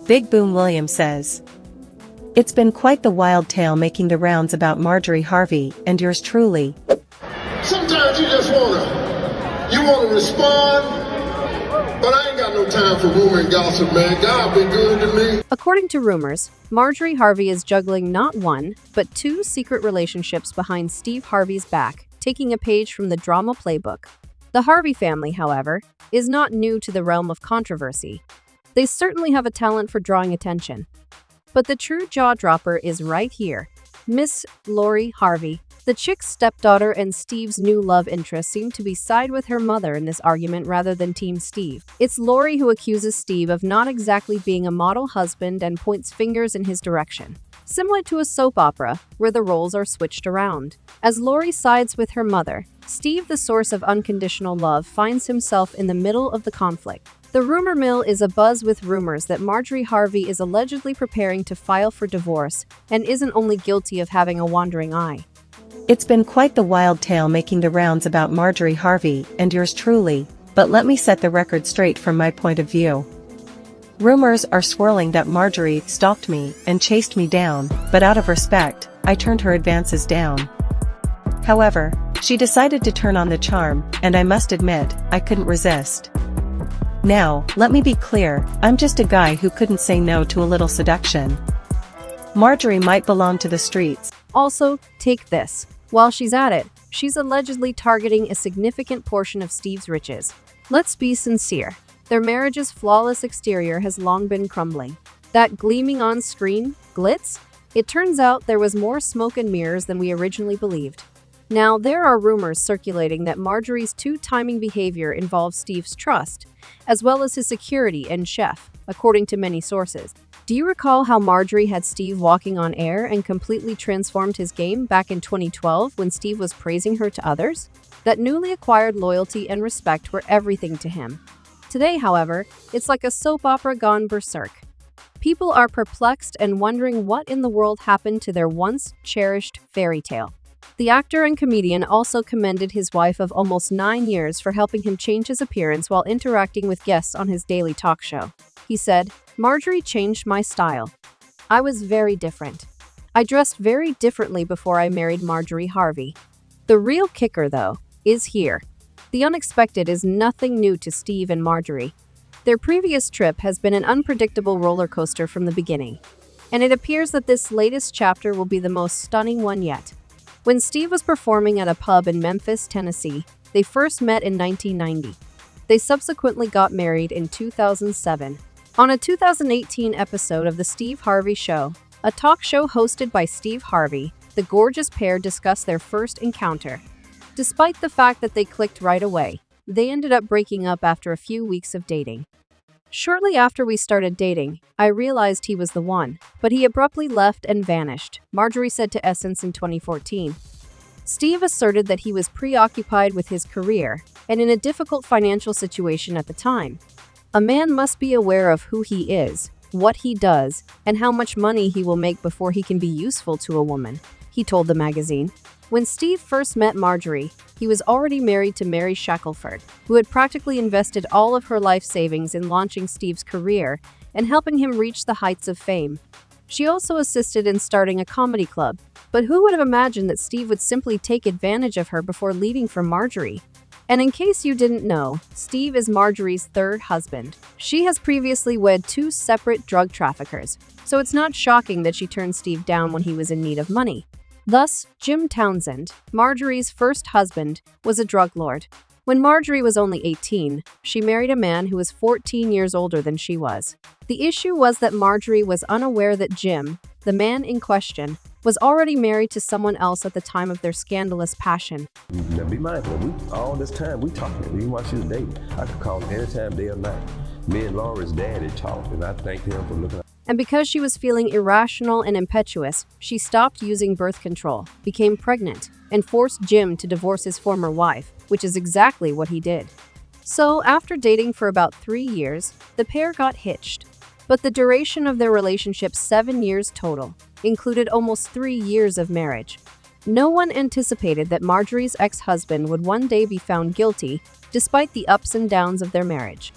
Big Boom Williams says. It's been quite the wild tale making the rounds about Marjorie Harvey and yours truly. Sometimes you just wanna respond, but I ain't got no time for rumor and gossip, man. God been good to me. According to rumors, Marjorie Harvey is juggling not one, but two secret relationships behind Steve Harvey's back, taking a page from the drama playbook. The Harvey family, however, is not new to the realm of controversy. They certainly have a talent for drawing attention. But the true jaw-dropper is right here. Miss Lori Harvey, the chick's stepdaughter and Steve's new love interest, seemed to be side with her mother in this argument rather than Team Steve. It's Lori who accuses Steve of not exactly being a model husband and points fingers in his direction. Similar to a soap opera, where the roles are switched around. As Lori sides with her mother, Steve, the source of unconditional love, finds himself in the middle of the conflict. The rumor mill is abuzz with rumors that Marjorie Harvey is allegedly preparing to file for divorce and isn't only guilty of having a wandering eye. It's been quite the wild tale making the rounds about Marjorie Harvey and yours truly, but let me set the record straight from my point of view. Rumors are swirling that Marjorie stalked me and chased me down, but out of respect, I turned her advances down. However, she decided to turn on the charm, and I must admit, I couldn't resist. Now, let me be clear, I'm just a guy who couldn't say no to a little seduction. Marjorie might belong to the streets. Also, take this. While she's at it, she's allegedly targeting a significant portion of Steve's riches. Let's be sincere. Their marriage's flawless exterior has long been crumbling. That gleaming on-screen glitz? It turns out there was more smoke and mirrors than we originally believed. Now, there are rumors circulating that Marjorie's two-timing behavior involves Steve's trust, as well as his security and chef, according to many sources. Do you recall how Marjorie had Steve walking on air and completely transformed his game back in 2012 when Steve was praising her to others? That newly acquired loyalty and respect were everything to him. Today, however, it's like a soap opera gone berserk. People are perplexed and wondering what in the world happened to their once cherished fairy tale. The actor and comedian also commended his wife of almost 9 years for helping him change his appearance while interacting with guests on his daily talk show. He said, "Marjorie changed my style. I was very different. I dressed very differently before I married Marjorie Harvey." The real kicker, though, is here. The unexpected is nothing new to Steve and Marjorie. Their previous trip has been an unpredictable roller coaster from the beginning, and it appears that this latest chapter will be the most stunning one yet. When Steve was performing at a pub in Memphis, Tennessee, they first met in 1990. They subsequently got married in 2007. On a 2018 episode of The Steve Harvey Show, a talk show hosted by Steve Harvey, the gorgeous pair discussed their first encounter. Despite the fact that they clicked right away, they ended up breaking up after a few weeks of dating. "Shortly after we started dating, I realized he was the one, but he abruptly left and vanished," Marjorie said to Essence in 2014. Steve asserted that he was preoccupied with his career and in a difficult financial situation at the time. "A man must be aware of who he is, what he does, and how much money he will make before he can be useful to a woman," he told the magazine. When Steve first met Marjorie, he was already married to Mary Shackelford, who had practically invested all of her life savings in launching Steve's career and helping him reach the heights of fame. She also assisted in starting a comedy club, but who would have imagined that Steve would simply take advantage of her before leaving for Marjorie? And in case you didn't know, Steve is Marjorie's third husband. She has previously wed 2 separate drug traffickers, so it's not shocking that she turned Steve down when he was in need of money. Thus, Jim Townsend, Marjorie's first husband, was a drug lord. When Marjorie was only 18, she married a man who was 14 years older than she was. The issue was that Marjorie was unaware that Jim, the man in question, was already married to someone else at the time of their scandalous passion. Now be mindful, all this time we talking, even while she was dating. I could call him anytime, day or night. Me and Laura's daddy talked, and I thanked him for looking out. And because she was feeling irrational and impetuous, she stopped using birth control, became pregnant, and forced Jim to divorce his former wife, which is exactly what he did. So, after dating for about 3 years, the pair got hitched. But the duration of their relationship, 7 years total, included almost 3 years of marriage. No one anticipated that Marjorie's ex-husband would one day be found guilty, despite the ups and downs of their marriage.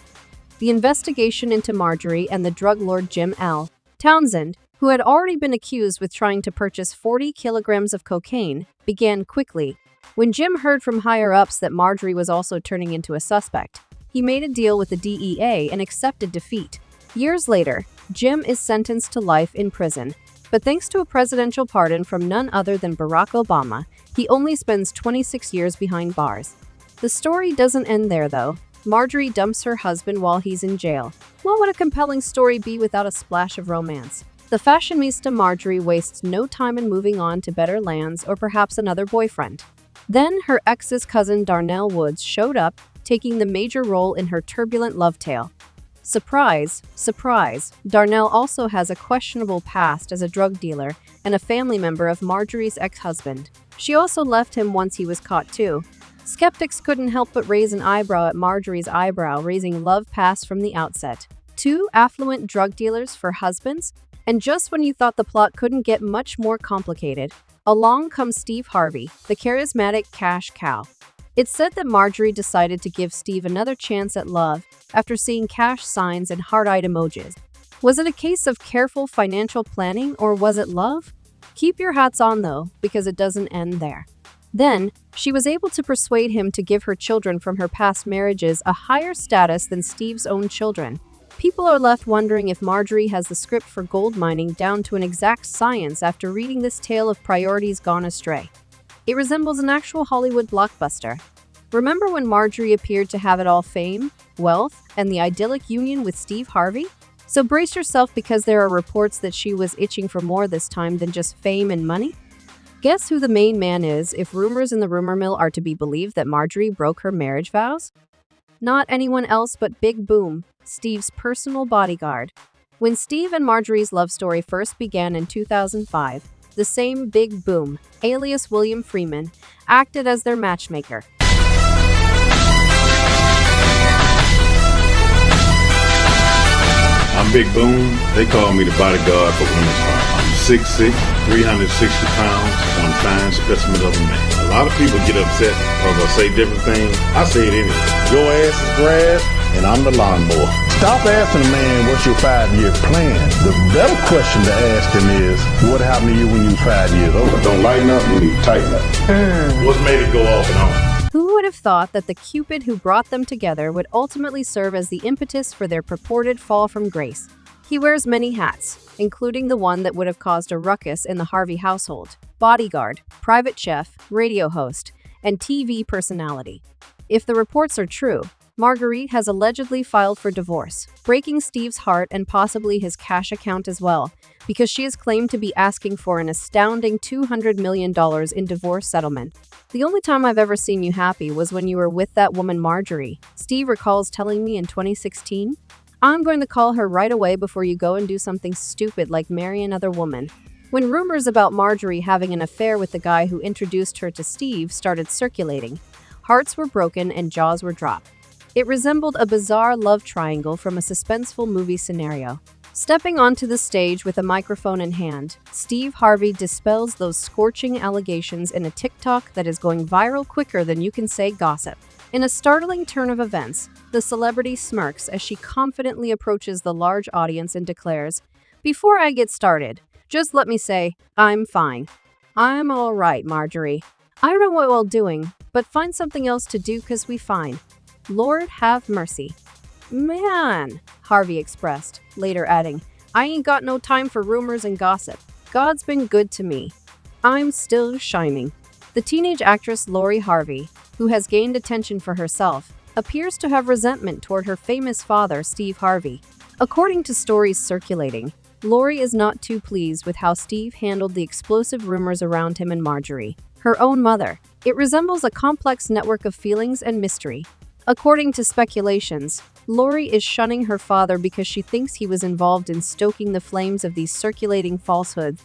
the investigation into Marjorie and the drug lord Jim L. Townsend, who had already been accused with trying to purchase 40 kilograms of cocaine, began quickly. When Jim heard from higher-ups that Marjorie was also turning into a suspect, he made a deal with the DEA and accepted defeat. Years later, Jim is sentenced to life in prison, but thanks to a presidential pardon from none other than Barack Obama, he only spends 26 years behind bars. The story doesn't end there, though. Marjorie dumps her husband while he's in jail. What would a compelling story be without a splash of romance? The fashionista Marjorie wastes no time in moving on to better lands or perhaps another boyfriend. Then her ex's cousin Darnell Woods showed up, taking the major role in her turbulent love tale. Surprise, surprise, Darnell also has a questionable past as a drug dealer and a family member of Marjorie's ex-husband. She also left him once he was caught too. Skeptics couldn't help but raise an eyebrow at Marjorie's eyebrow-raising love past from the outset. Two affluent drug dealers for husbands? And just when you thought the plot couldn't get much more complicated, along comes Steve Harvey, the charismatic cash cow. It's said that Marjorie decided to give Steve another chance at love after seeing cash signs and heart-eyed emojis. Was it a case of careful financial planning, or was it love? Keep your hats on though, because it doesn't end there. Then, she was able to persuade him to give her children from her past marriages a higher status than Steve's own children. People are left wondering if Marjorie has the script for gold mining down to an exact science after reading this tale of priorities gone astray. It resembles an actual Hollywood blockbuster. Remember when Marjorie appeared to have it all: fame, wealth, and the idyllic union with Steve Harvey? So brace yourself, because there are reports that she was itching for more this time than just fame and money. Guess who the main man is if rumors in the rumor mill are to be believed that Marjorie broke her marriage vows? Not anyone else but Big Boom, Steve's personal bodyguard. When Steve and Marjorie's love story first began in 2005, the same Big Boom, alias William Freeman, acted as their matchmaker. I'm Big Boom. They call me the bodyguard for women's heart. I'm 6'6", 360 pounds, one fine specimen of a man. A lot of people get upset because I say different things. I say it anyway. Your ass is grass, and I'm the lawnmower. Stop asking a man what's your 5-year plan. The better question to ask him is, what happened to you when you were 5 years old? Don't lighten up, you need to tighten up. What's made it go off and on? Who would have thought that the Cupid who brought them together would ultimately serve as the impetus for their purported fall from grace? He wears many hats, including the one that would have caused a ruckus in the Harvey household: bodyguard, private chef, radio host, and TV personality. If the reports are true, Marguerite has allegedly filed for divorce, breaking Steve's heart and possibly his cash account as well, because she is claimed to be asking for an astounding $200 million in divorce settlement. The only time I've ever seen you happy was when you were with that woman Marjorie, Steve recalls telling me in 2016. I'm going to call her right away before you go and do something stupid like marry another woman. When rumors about Marjorie having an affair with the guy who introduced her to Steve started circulating, hearts were broken and jaws were dropped. It resembled a bizarre love triangle from a suspenseful movie scenario. Stepping onto the stage with a microphone in hand, Steve Harvey dispels those scorching allegations in a TikTok that is going viral quicker than you can say gossip. In a startling turn of events, the celebrity smirks as she confidently approaches the large audience and declares, "Before I get started, just let me say, I'm fine. I'm all right, Marjorie. I don't know what we're doing, but find something else to do 'cause we fine. Lord have mercy." "Man," Harvey expressed, later adding, "I ain't got no time for rumors and gossip. God's been good to me. I'm still shining." The teenage actress Lori Harvey, who has gained attention for herself, appears to have resentment toward her famous father, Steve Harvey. According to stories circulating, Lori is not too pleased with how Steve handled the explosive rumors around him and Marjorie, her own mother. It resembles a complex network of feelings and mystery. According to speculations, Lori is shunning her father because she thinks he was involved in stoking the flames of these circulating falsehoods.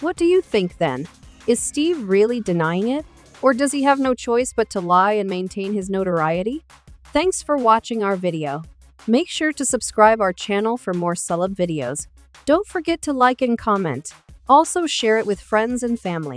What do you think then? Is Steve really denying it? Or does he have no choice but to lie and maintain his notoriety? Thanks for watching our video. Make sure to subscribe our channel for more celeb videos. Don't forget to like and comment. Also share it with friends and family.